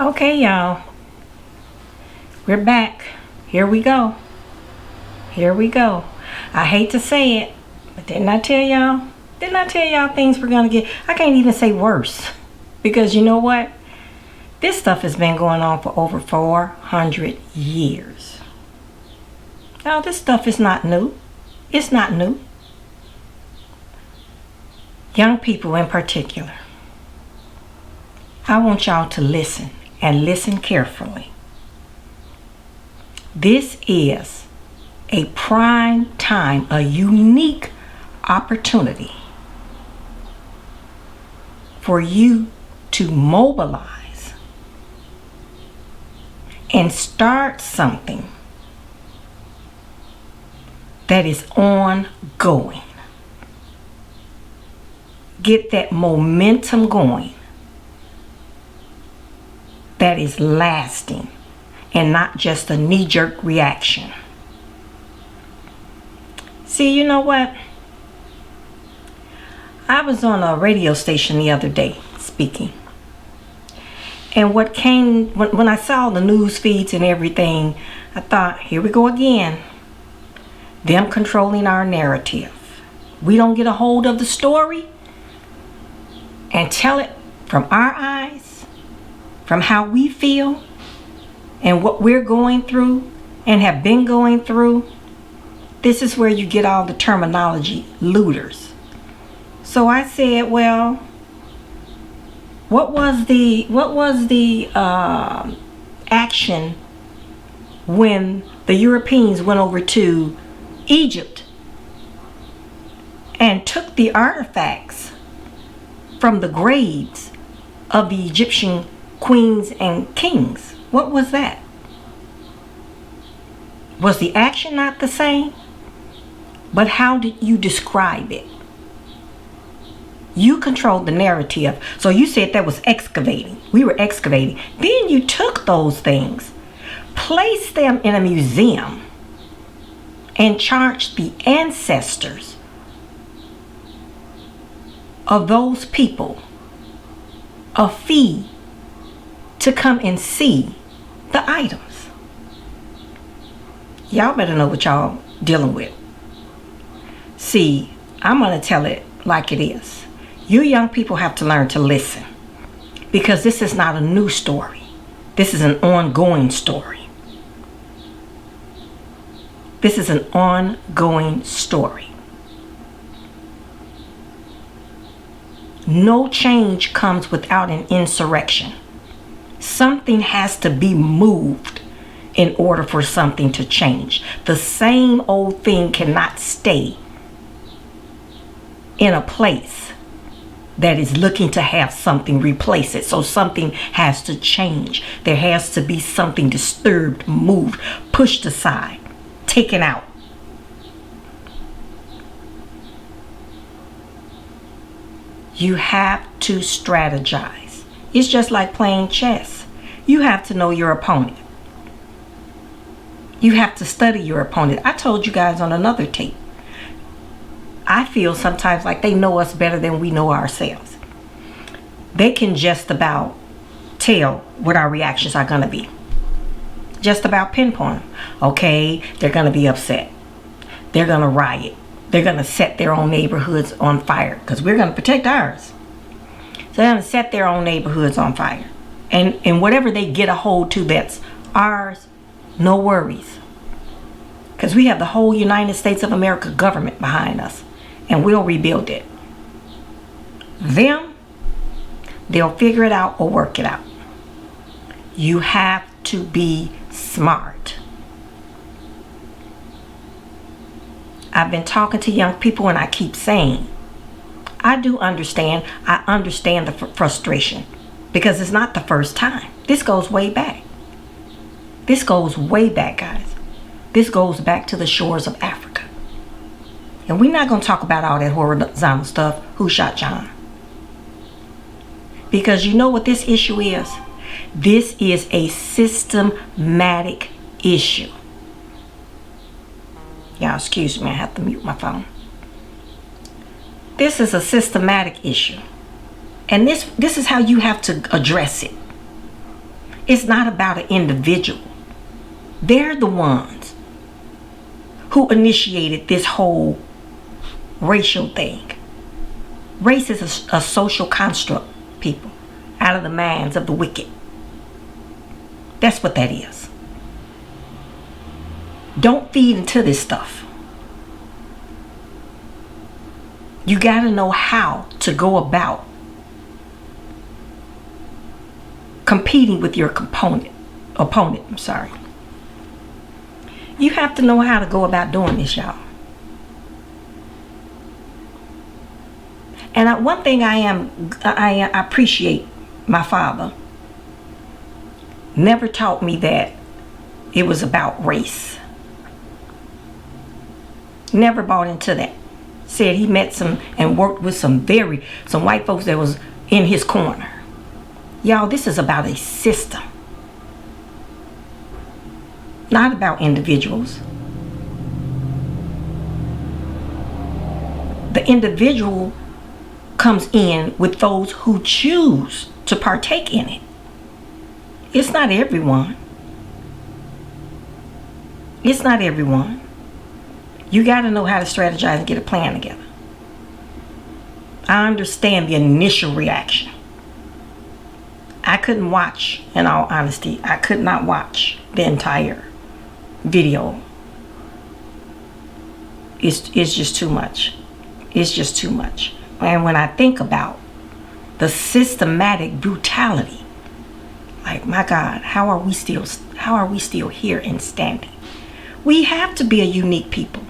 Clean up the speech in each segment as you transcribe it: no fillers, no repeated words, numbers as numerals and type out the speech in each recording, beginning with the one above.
Okay, y'all. We're back. Here we go. Here we go. I hate to say it, but didn't I tell y'all? Didn't I tell y'all things were going to get... I can't even say worse. Because you know what? This stuff has been going on for over 400 years. Now, this stuff is not new. It's not new. Young people in particular. I want y'all to listen and listen carefully. This is a prime time, a unique opportunity for you to mobilize and start something that is ongoing. Get that momentum going that is lasting and not just a knee-jerk reaction. See, you know what? I was on a radio station the other day speaking. And what came, when I saw the news feeds and everything, I thought, here we go again. Them controlling our narrative. We don't get a hold of the story and tell it from our eyes, from how we feel and what we're going through and have been going through. This is where you get all the terminology, looters. So I said, well, what was the action when the Europeans went over to Egypt and took the artifacts from the graves of the Egyptian queens and kings? What was that? Was the action not the same? But how did you describe it? You controlled the narrative. So you said that was excavating. We were excavating. Then you took those things, placed them in a museum, and charged the ancestors of those people a fee to come and see the items. Y'all better know what y'all dealing with. See, I'm going to tell it like it is. You young people have to learn to listen, because this is not a new story. This is an ongoing story. This is an ongoing story. No change comes without an insurrection. Something has to be moved in order for something to change. The same old thing cannot stay in a place that is looking to have something replace it. So something has to change. There has to be something disturbed, moved, pushed aside, taken out. You have to strategize. It's just like playing chess. You have to know your opponent. You have to study your opponent. I told you guys on another tape, I feel sometimes like they know us better than we know ourselves. They can just about tell what our reactions are going to be. Just about pinpoint. Okay, they're going to be upset. They're going to riot. They're going to set their own neighborhoods on fire, because we're going to protect ours. So they're going to set their own neighborhoods on fire. And whatever they get a hold to that's ours, no worries. Because we have the whole United States of America government behind us. And we'll rebuild it. Them, they'll figure it out or work it out. You have to be smart. I've been talking to young people and I keep saying, I do understand. I understand the frustration, because it's not the first time. This goes way back. This goes way back, guys. This goes back to the shores of Africa. And we're not going to talk about all that horizontal stuff. Who shot John? Because you know what this issue is? This is a systematic issue. Y'all excuse me, I have to mute my phone. This is a systematic issue. And this is how you have to address it. It's not about an individual. They're the ones who initiated this whole racial thing. Race is a social construct, people, out of the minds of the wicked. That's what that is. Don't feed into this stuff. You got to know how to go about competing with your opponent. You have to know how to go about doing this, y'all. And one thing I appreciate my father. Never taught me that it was about race. Never bought into that. Said he met some and worked with some white folks that was in his corner. Y'all, this is about a system. Not about individuals. The individual comes in with those who choose to partake in it. It's not everyone. It's not everyone. You got to know how to strategize and get a plan together. I understand the initial reaction. I couldn't watch, in all honesty, I could not watch the entire video. It's just too much. It's just too much. And when I think about the systematic brutality, like, my God, how are we still here and standing? We have to be a unique people.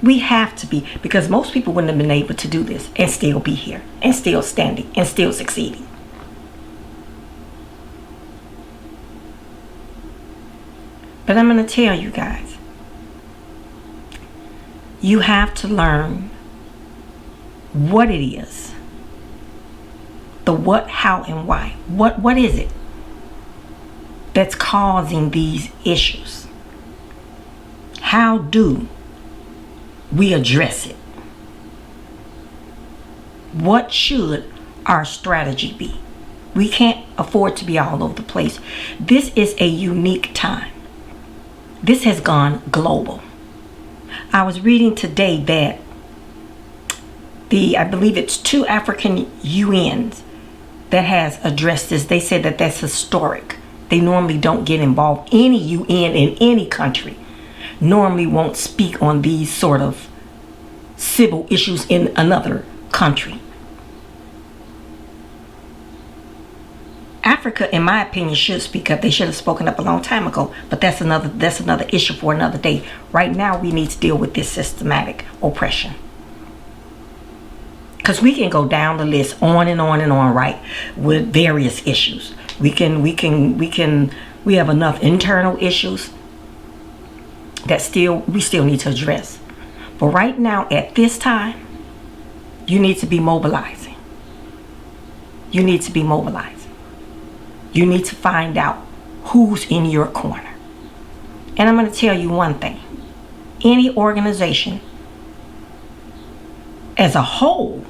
We have to be, because most people wouldn't have been able to do this and still be here and still standing and still succeeding. But I'm going to tell you guys, you have to learn what it is. The what, how, and why. What is it that's causing these issues? How do we address it? What should our strategy be? We can't afford to be all over the place. This is a unique time. This has gone global. I was reading today that I believe it's 2 African UNs that has addressed this. They said that that's historic. They normally don't get involved. Any UN in any country normally won't speak on these sort of civil issues in another country. Africa, in my opinion, should speak up. They should have spoken up a long time ago, but that's another issue for another day. Right now, we need to deal with this systematic oppression. Because we can go down the list on and on and on, right, with various issues. We have enough internal issues that we still need to address. But right now, at this time, you need to be mobilizing. You need to be mobilizing. You need to find out who's in your corner. And I'm going to tell you one thing. Any organization as a whole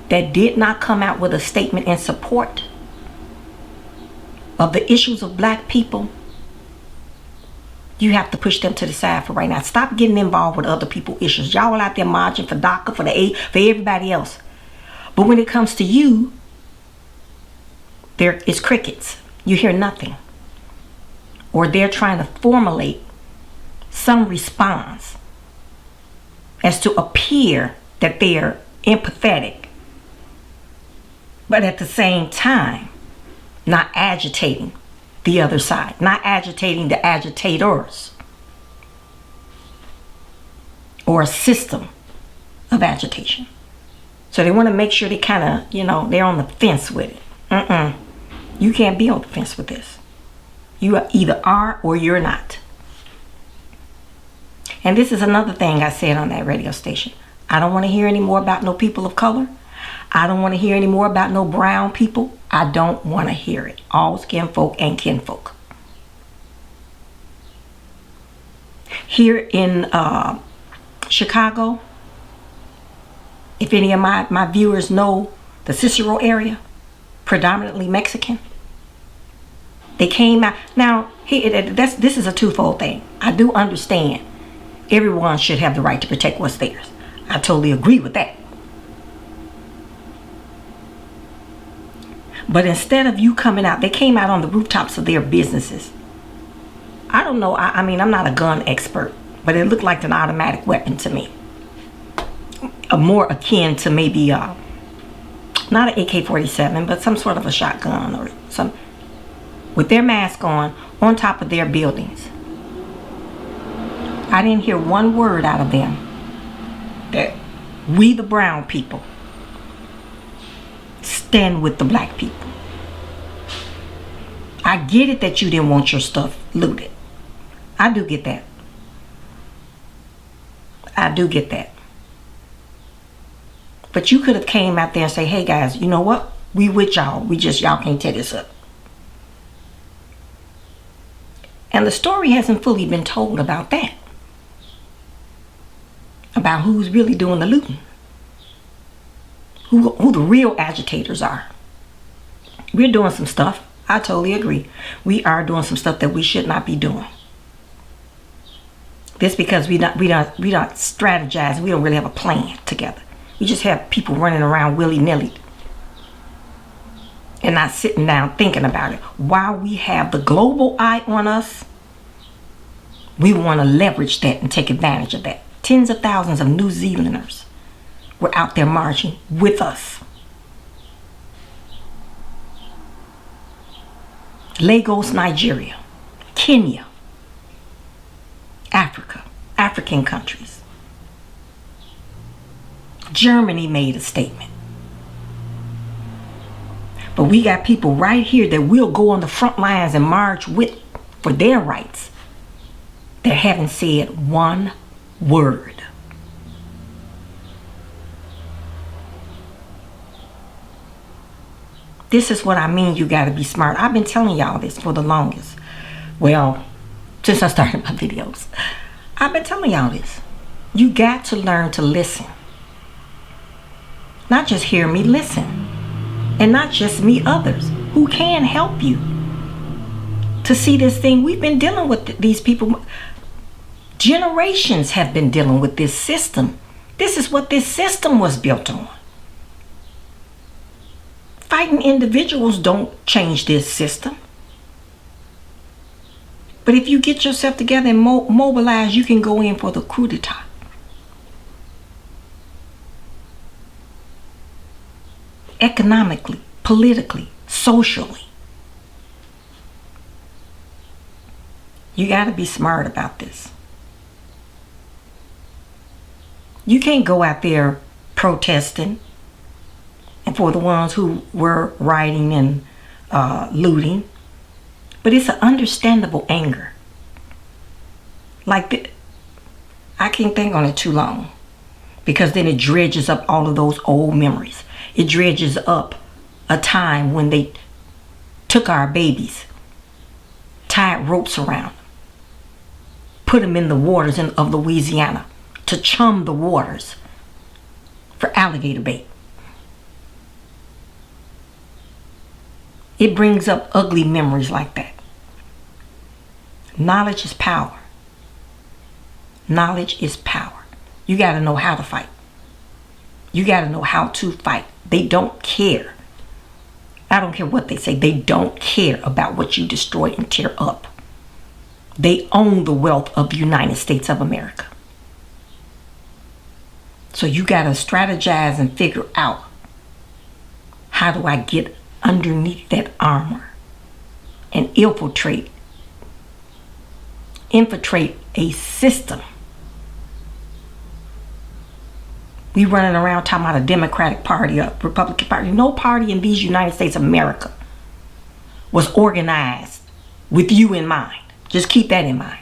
that did not come out with a statement in support of the issues of black people, you have to push them to the side for right now. Stop getting involved with other people's issues. Y'all are out there marching for DACA, for everybody else. But when it comes to you, there is crickets. You hear nothing. Or they're trying to formulate some response as to appear that they're empathetic, but at the same time not agitating the other side, not agitating the agitators or a system of agitation. So they want to make sure they kind of, they're on the fence with it. You can't be on the fence with this. You either are or you're not. And this is another thing I said on that radio station. I don't want to hear any more about no people of color. I don't want to hear any more about no brown people. I don't want to hear it. All skin folk and kinfolk. Here in Chicago, if any of my viewers know the Cicero area, predominantly Mexican. They came out. Now, this is a twofold thing. I do understand everyone should have the right to protect what's theirs. I totally agree with that. But instead of you coming out, they came out on the rooftops of their businesses. I don't know. I mean, I'm not a gun expert, but it looked like an automatic weapon to me. More akin to maybe not an AK-47, but some sort of a shotgun or some, with their mask on top of their buildings. I didn't hear one word out of them that we the brown people stand with the black people. I get it that you didn't want your stuff looted. I do get that. I do get that. But you could have came out there and say, hey guys, you know what? We with y'all. Y'all can't tear this up. And the story hasn't fully been told about that. About who's really doing the looting. Who the real agitators are. We're doing some stuff. I totally agree. We are doing some stuff that we should not be doing. This because we don't strategize. We don't really have a plan together. We just have people running around willy-nilly and not sitting down thinking about it. While we have the global eye on us, we want to leverage that and take advantage of that. Tens of thousands of New Zealanders were out there marching with us. Lagos, Nigeria, Kenya, Africa, African countries. Germany made a statement. But we got people right here that will go on the front lines and march with for their rights that haven't said one word. This is what I mean, you gotta be smart. I've been telling y'all this for the longest. Well, since I started my videos. I've been telling y'all this. You got to learn to listen. Not just hear me, listen. And not just me, others who can help you to see this thing. We've been dealing with these people. Generations have been dealing with this system. This is what this system was built on. Fighting individuals don't change this system. But if you get yourself together and mobilize, you can go in for the coup d'etat. Economically, politically, socially. You got to be smart about this. You can't go out there protesting, and for the ones who were rioting and looting. But it's an understandable anger. Like, I can't think on it too long. Because then it dredges up all of those old memories. It dredges up a time when they took our babies, tied ropes around them, put them in the waters of Louisiana to chum the waters for alligator bait. It brings up ugly memories like that. Knowledge is power. Knowledge is power. You got to know how to fight. You got to know how to fight. They don't care. I don't care what they say. They don't care about what you destroy and tear up. They own the wealth of the United States of America. So you got to strategize and figure out, how do I get underneath that armor and infiltrate a system. We running around talking about a Democratic Party, a Republican Party. No party in these United States of America was organized with you in mind. Just keep that in mind.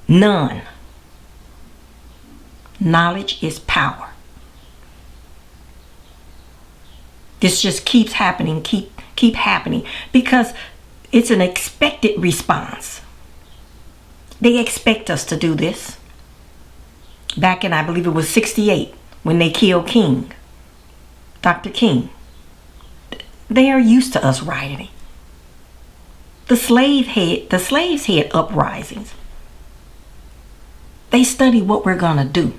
None. Knowledge is power. This just keeps happening, keep happening, because it's an expected response. They expect us to do this. Back in, I believe it was 68, when they killed King, Dr. King. They are used to us rioting. The slaves had uprisings. They study what we're gonna do.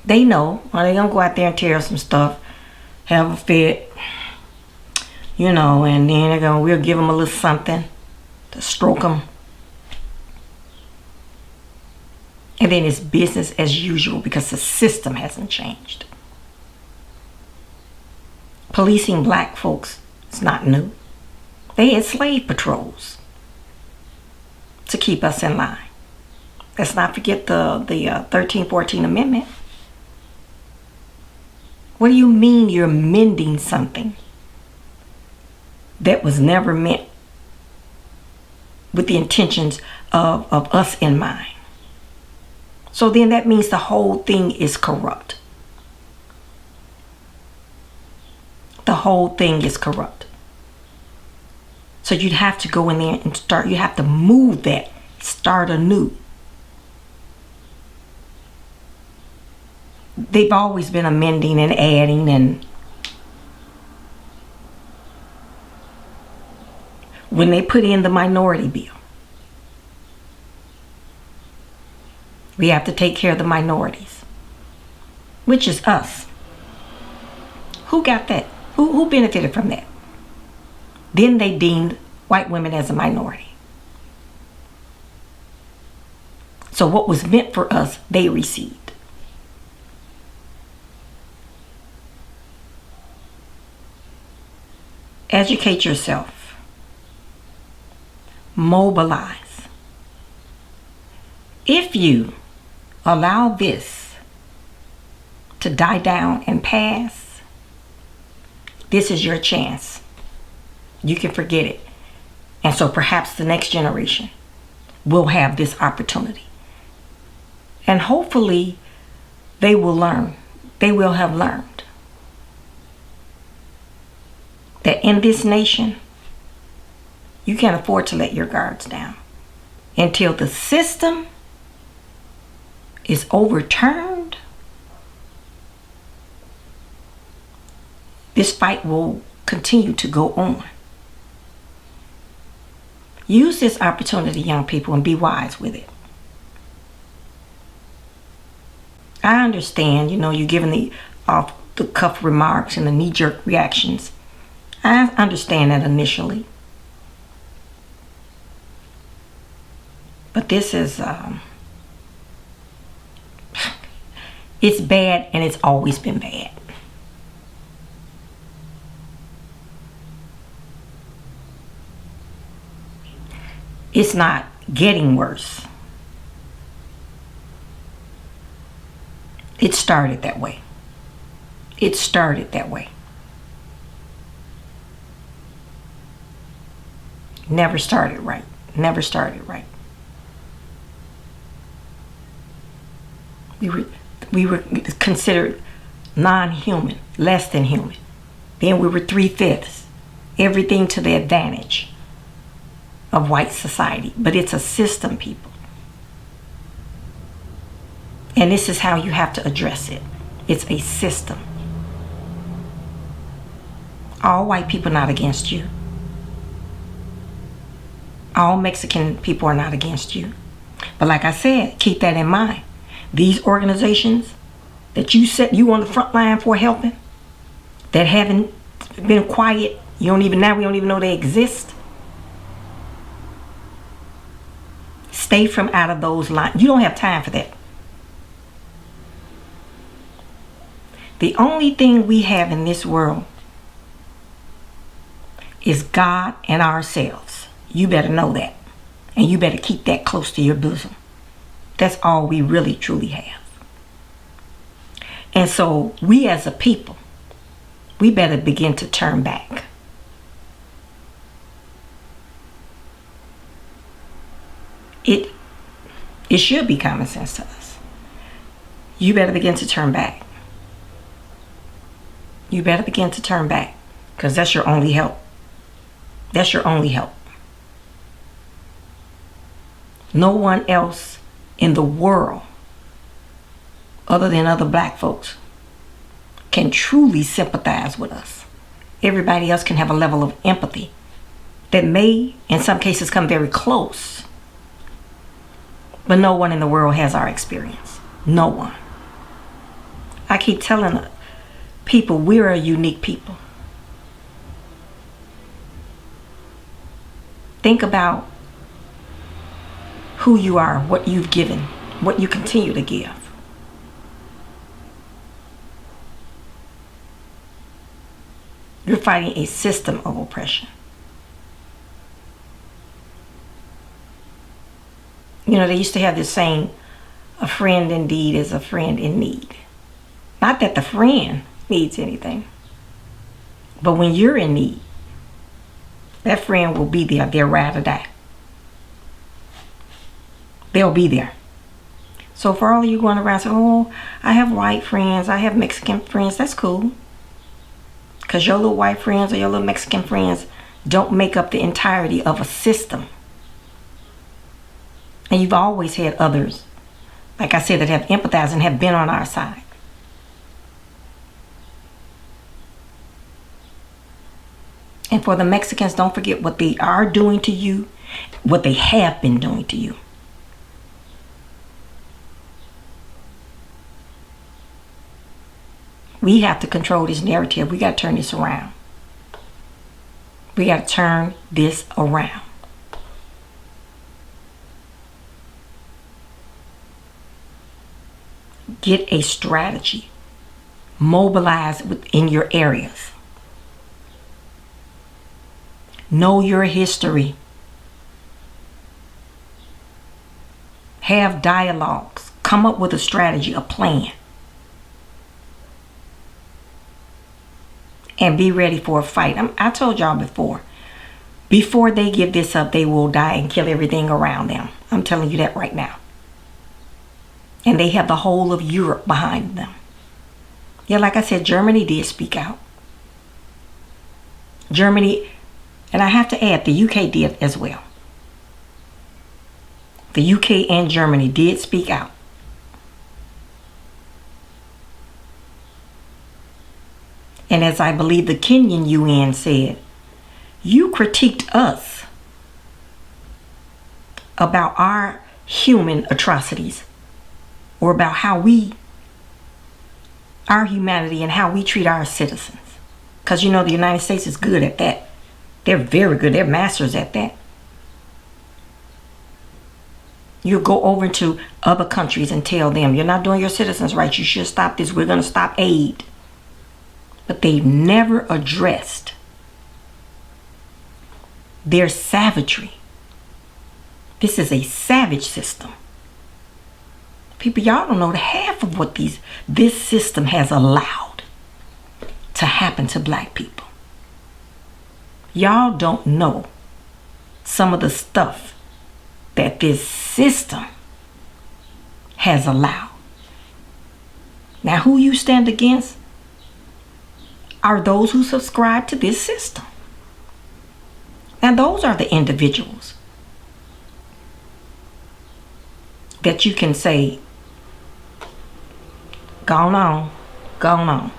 They know, well, they're gonna go out there and tear some stuff, have a fit, and then we'll give them a little something to stroke them. And then it's business as usual because the system hasn't changed. Policing black folks is not new. They had slave patrols to keep us in line. Let's not forget the 13-14 Amendment. What do you mean you're mending something that was never meant with the intentions of us in mind? So then that means the whole thing is corrupt. The whole thing is corrupt. So you'd have to go in there and you have to move that, start anew. They've always been amending and adding, and when they put in the minority bill, we have to take care of the minorities, which is us. Who got that? Who benefited from that? Then they deemed white women as a minority. So what was meant for us, they received. Educate yourself. Mobilize. If you allow this to die down and pass, this is your chance. You can forget it. And so perhaps the next generation will have this opportunity. And hopefully they will learn. They will have learned that in this nation, you can't afford to let your guards down until the system is overturned. This fight will continue to go on. Use this opportunity, young people, and be wise with it. I understand, you're giving the off-the-cuff remarks and the knee-jerk reactions. I understand that initially. But this is, it's bad, and it's always been bad. It's not getting worse. It started that way. It started that way. Never started right. Never started right. We were considered non-human, less than human. Then we were 3/5. Everything to the advantage of white society. But it's a system, people. And this is how you have to address it. It's a system. All white people are not against you. All Mexican people are not against you. But like I said, keep that in mind. These organizations that you set you on the front line for helping, that haven't been quiet, we don't even know they exist. Stay from out of those lines. You don't have time for that. The only thing we have in this world is God and ourselves. You better know that. And you better keep that close to your bosom. That's all we really truly have. And so we as a people, we better begin to turn back. It should be common sense to us. You better begin to turn back. You better begin to turn back, because that's your only help. That's your only help. No one else in the world, other than other black folks, can truly sympathize with us. Everybody else can have a level of empathy that may, in some cases, come very close. But no one in the world has our experience. No one. I keep telling people we're a unique people. Think about who you are, what you've given, what you continue to give. You're fighting a system of oppression. You know, they used to have this saying, a friend indeed is a friend in need. Not that the friend needs anything, but when you're in need, that friend will be there. They'll ride or die. They'll be there. So for all of you going around saying, oh, I have white friends, I have Mexican friends, that's cool. Because your little white friends or your little Mexican friends don't make up the entirety of a system. And you've always had others, like I said, that have empathized and have been on our side. And for the Mexicans, don't forget what they are doing to you, what they have been doing to you. We have to control this narrative. We got to turn this around. We got to turn this around. Get a strategy. Mobilize within your areas. Know your history. Have dialogues. Come up with a strategy, a plan. And be ready for a fight. I told y'all before they give this up, they will die and kill everything around them. I'm telling you that right now. And they have the whole of Europe behind them. Yeah, like I said, Germany did speak out. Germany, and I have to add, the UK did as well. The UK and Germany did speak out. And as I believe the Kenyan UN said, you critiqued us about our human atrocities, or about our humanity and how we treat our citizens. Because you know the United States is good at that. They're very good. They're masters at that. You go over to other countries and tell them, you're not doing your citizens right. You should stop this. We're going to stop aid. But they've never addressed their savagery. This is a savage system. People, y'all don't know the half of what this system has allowed to happen to black people. Y'all don't know some of the stuff that this system has allowed. Now, who you stand against are those who subscribe to this system. Now, those are the individuals that you can say, gone on, gone on.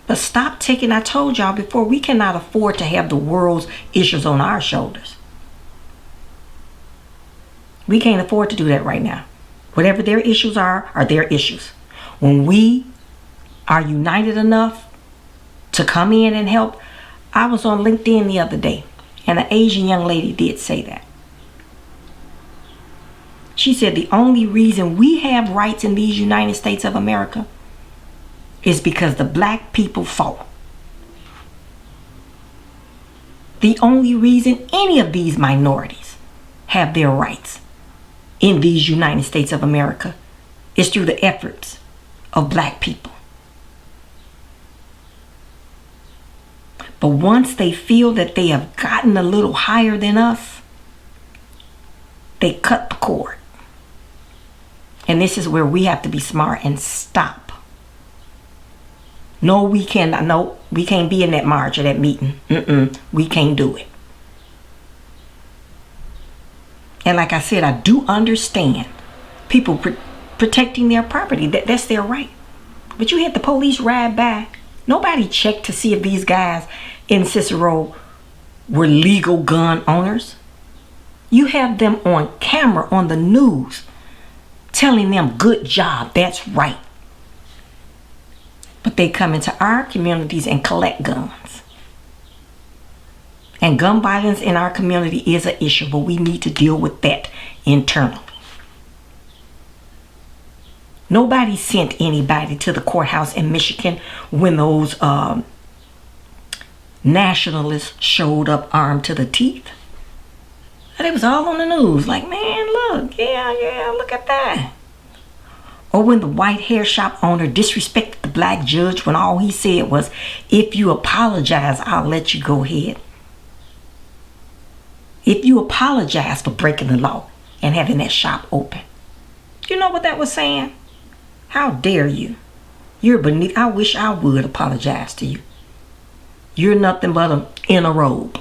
But stop taking, I told y'all before, we cannot afford to have the world's issues on our shoulders. We can't afford to do that right now. Whatever their issues are their issues. When we are united enough to come in and help, I was on LinkedIn the other day, and an Asian young lady did say that. She said the only reason we have rights in these United States of America is because the black people fought. The only reason any of these minorities have their rights in these United States of America is through the efforts of black people. But once they feel that they have gotten a little higher than us, they cut the cord. And this is where we have to be smart and stop. No, we cannot. No, we can't be in that march or that meeting. We can't do it. And like I said, I do understand people protecting their property. That's their right. But you had the police ride by. Nobody checked to see if these guys in Cicero were legal gun owners. You have them on camera on the news telling them, good job, that's right. But they come into our communities and collect guns. And gun violence in our community is an issue, but we need to deal with that internally. Nobody sent anybody to the courthouse in Michigan when those nationalists showed up armed to the teeth. And it was all on the news, like, man, look, yeah, look at that. Or when the white hair shop owner disrespected the black judge when all he said was, if you apologize, I'll let you go ahead. If you apologize for breaking the law and having that shop open. You know what that was saying? How dare you? You're beneath. I wish I would apologize to you. You're nothing but an inner robe.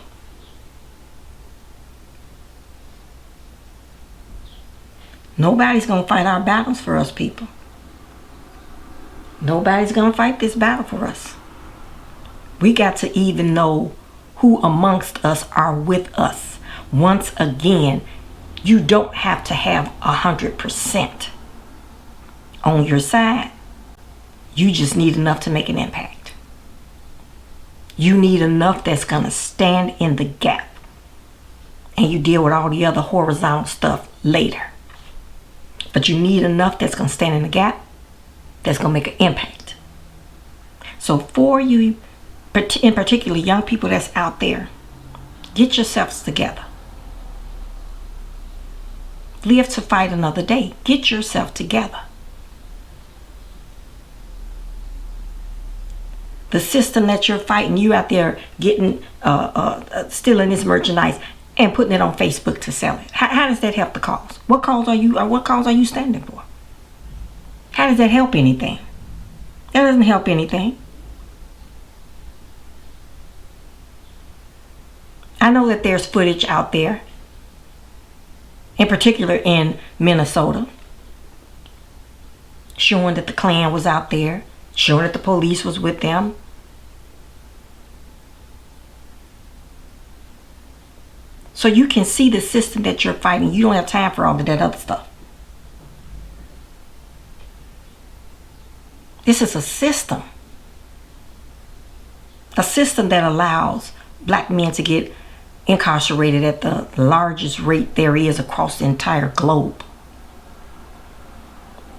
Nobody's going to fight our battles for us, people. Nobody's going to fight this battle for us. We got to even know who amongst us are with us. Once again, you don't have to have 100% on your side. You just need enough to make an impact. You need enough that's going to stand in the gap. And you deal with all the other horizontal stuff later. But you need enough that's going to stand in the gap, that's going to make an impact. So for you, in particular, young people that's out there, get yourselves together. Live to fight another day. Get yourself together. The system that you're fighting, you out there getting, stealing this merchandise and putting it on Facebook to sell it. How does that help the cause? What cause are you standing for? How does that help anything? That doesn't help anything. I know that there's footage out there, in particular in Minnesota, showing that the Klan was out there, showing that the police was with them. So you can see the system that you're fighting. You don't have time for all of that other stuff. This is a system. A system that allows black men to get incarcerated at the largest rate there is across the entire globe.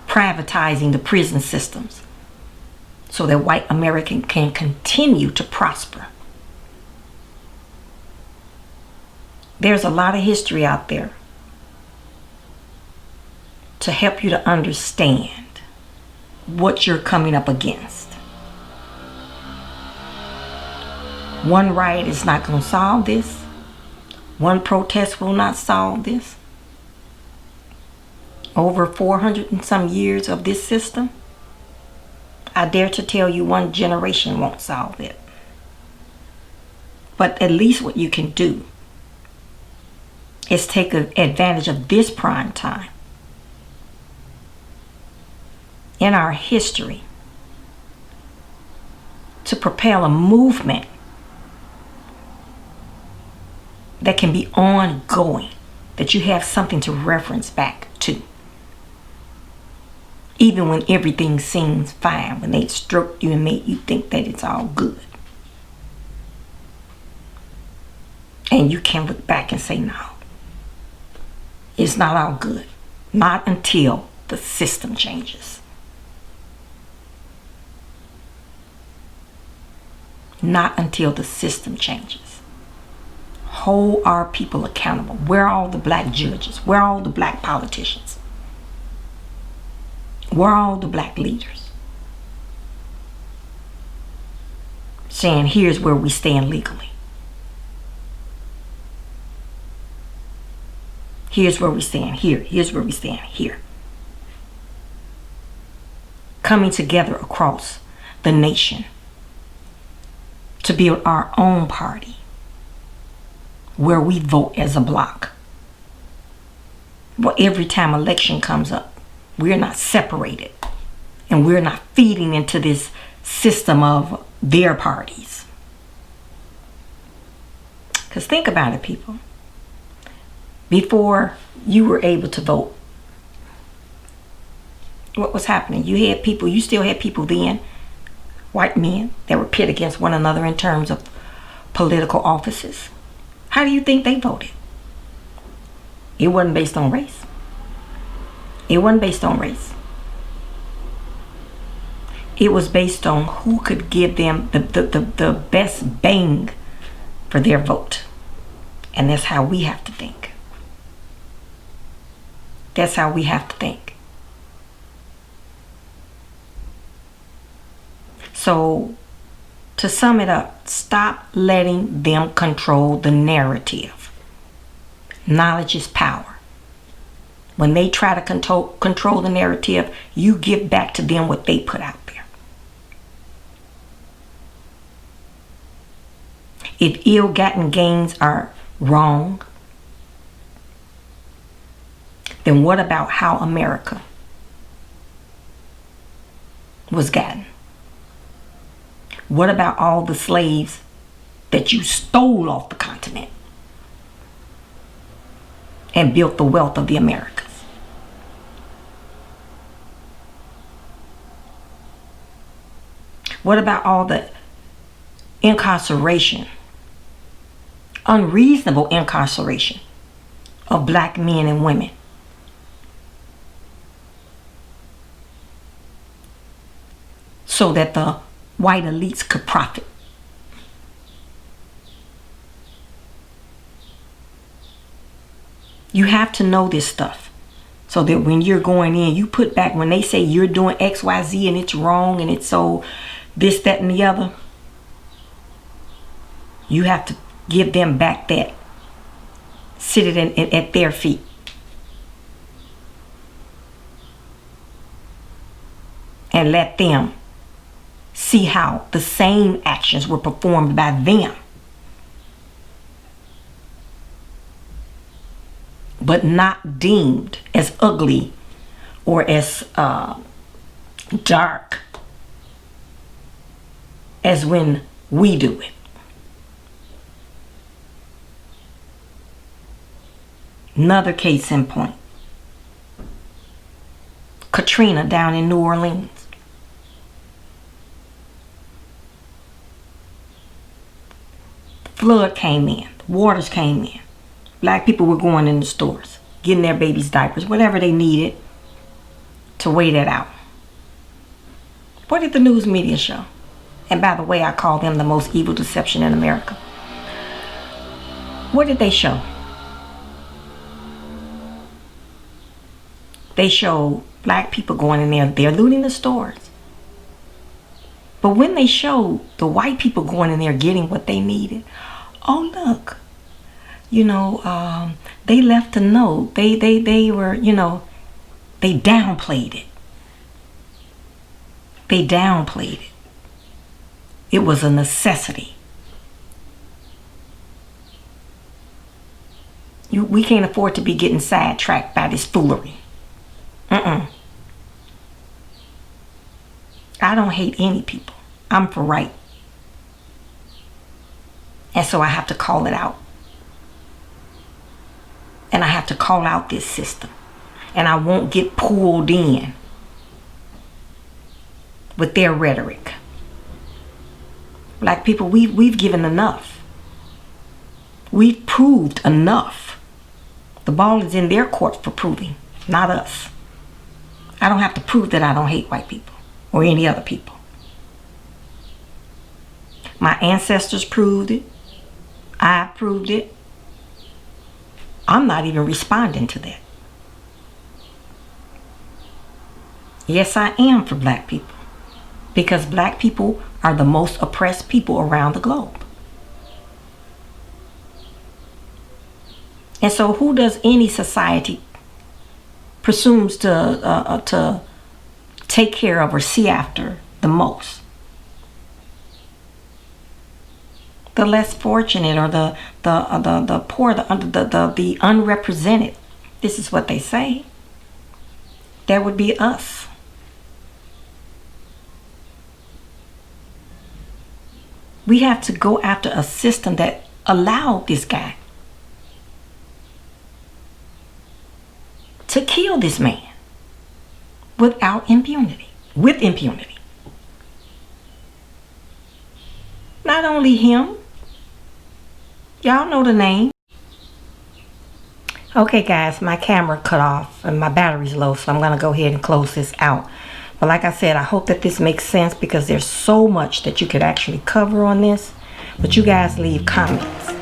Privatizing the prison systems so that white American can continue to prosper. There's a lot of history out there to help you to understand what you're coming up against. One riot is not going to solve this. One protest will not solve this. Over 400 and some years of this system, I dare to tell you one generation won't solve it. But at least what you can do is take advantage of this prime time in our history to propel a movement that can be ongoing, that you have something to reference back to. Even when everything seems fine, when they stroke you and make you think that it's all good. And you can look back and say, no, it's not all good. Not until the system changes. Not until the system changes. Hold our people accountable. Where are all the black judges? Where are all the black politicians? Where are all the black leaders? Saying, here's where we stand legally. Here's where we stand here. Here's where we stand here. Coming together across the nation to build our own party where we vote as a block. Well, every time election comes up, we're not separated. And we're not feeding into this system of their parties. Because think about it, people. Before you were able to vote, what was happening? You still had people then, white men, that were pit against one another in terms of political offices. How do you think they voted? It wasn't based on race. It wasn't based on race. It was based on who could give them the best bang for their vote. And that's how we have to think. That's how we have to think. So, to sum it up, stop letting them control the narrative. Knowledge is power. When they try to control the narrative, you give back to them what they put out there. If ill-gotten gains are wrong, then what about how America was gotten? What about all the slaves that you stole off the continent and built the wealth of the Americas? What about all the incarceration, unreasonable incarceration of black men and women? So that the white elites could profit. You have to know this stuff so that when you're going in, you put back, when they say you're doing X, Y, Z and it's wrong and it's so this, that, and the other, you have to give them back that. Sit it at their feet. And let them see how the same actions were performed by them, but not deemed as ugly or as dark as when we do it. Another case in point. Katrina down in New Orleans. Flood came in, waters came in. Black people were going in the stores, getting their babies' diapers, whatever they needed to wait it out. What did the news media show? And by the way, I call them the most evil deception in America. What did they show? They showed black people going in there, they're looting the stores. But when they showed the white people going in there getting what they needed, oh look, they left a note. They were, they downplayed it. They downplayed it. It was a necessity. We can't afford to be getting sidetracked by this foolery. I don't hate any people. I'm for right. And so I have to call it out. And I have to call out this system. And I won't get pulled in with their rhetoric. Black people, we've given enough. We've proved enough. The ball is in their court for proving, not us. I don't have to prove that I don't hate white people or any other people. My ancestors proved it. I proved it. I'm not even responding to that. Yes, I am for black people, because black people are the most oppressed people around the globe. And so who does any society presumes to take care of or see after the most? The less fortunate, or the poor, the unrepresented, This is what they say. That would be us. We have to go after a system that allowed this guy to kill this man without impunity, with impunity. Not only him, y'all know the name. Okay guys, my camera cut off and my battery's low, so I'm gonna go ahead and close this out. But like I said, I hope that this makes sense, because there's so much that you could actually cover on this. But you guys leave comments.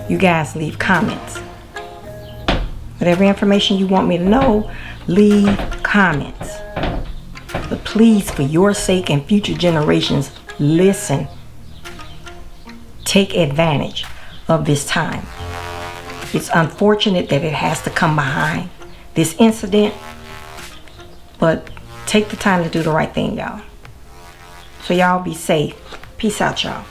You guys leave comments. Whatever information you want me to know, leave comments. But please, for your sake and future generations, listen. Take advantage of this time. It's unfortunate that it has to come behind this incident, but take the time to do the right thing, y'all. So y'all be safe. Peace out, y'all.